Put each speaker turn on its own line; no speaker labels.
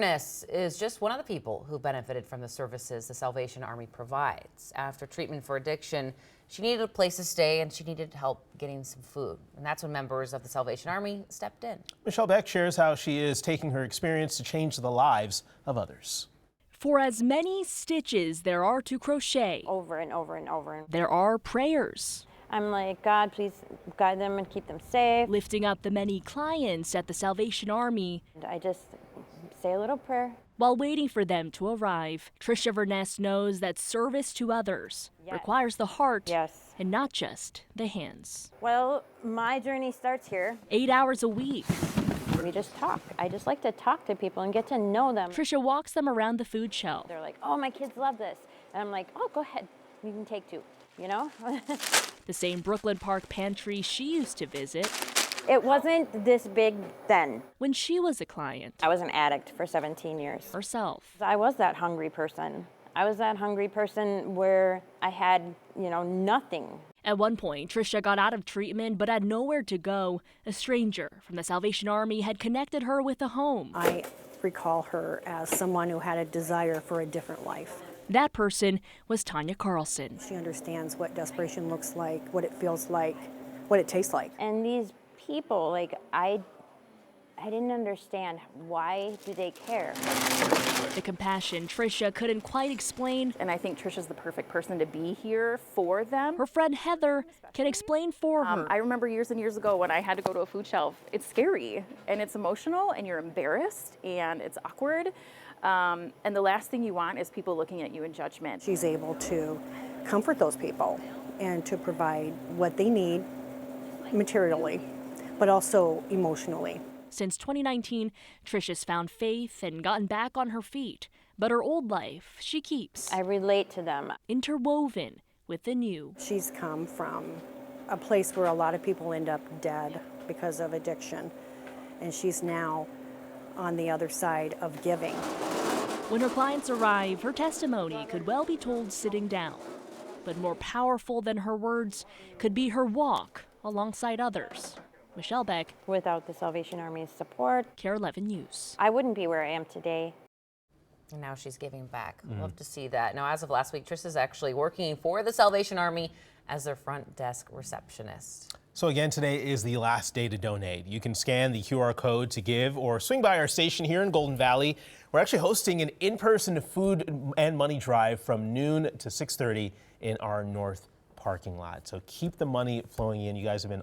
Verness is just one of the people who benefited from the services the Salvation Army provides. After treatment for addiction, she needed a place to stay and she needed help getting some food. And that's when members of the Salvation Army stepped in.
Michelle Beck shares how she is taking her experience to change the lives of others.
For as many stitches there are to crochet,
Over and over and over.
there are prayers.
I'm like, God, please guide them and keep them safe.
Lifting up the many clients at the Salvation Army
And I just say a little prayer.
while waiting for them to arrive. Trisha Verness knows that service to others requires the heart and not just the hands.
Well, my journey starts here.
8 hours a week.
We just talk. I just like to talk to people and get to know them.
Trisha walks them around the food shelf.
They're like, oh, my kids love this. And I'm like, oh, go ahead. You can take two, you know?
The same Brooklyn Park pantry she used to visit
It wasn't this big then.
when she was a client
I was an addict for 17 years.
herself.
I was that hungry person. I was that hungry person where I had, nothing.
At one point, Trisha got out of treatment but had nowhere to go. A stranger from the Salvation Army had connected her with a home.
I recall her as someone who had a desire for a different life.
That person was Tanya Carlson.
She understands what desperation looks like, what it feels like, what it tastes like.
And these people, I didn't understand, why do they care?
The compassion Trisha couldn't quite explain,
And I think Trisha's the perfect person to be here for them.
her friend Heather can explain for her.
I remember years and years ago when I had to go to a food shelf. It's scary and it's emotional and you're embarrassed and it's awkward. And the last thing you want is people looking at you in judgment.
She's able to comfort those people and to provide what they need materially, but also emotionally.
Since 2019, Trisha's found faith and gotten back on her feet. But her old life, she keeps
I relate to them.
interwoven with the new.
She's come from a place where a lot of people end up dead because of addiction, and she's now on the other side of giving.
When her clients arrive, her testimony could well be told sitting down. But more powerful than her words could be her walk alongside others. Michelle Beck,
Without the Salvation Army's support,
KARE 11 News.
I wouldn't be where I am today.
And now she's giving back. Love to see that. Now, as of last week, Trisha's actually working for the Salvation Army as their front desk receptionist.
So again, today is the last day to donate. You can scan the QR code to give or swing by our station here in Golden Valley. We're actually hosting an in-person food and money drive from noon to 6:30 in our north parking lot. So keep the money flowing in. You guys have been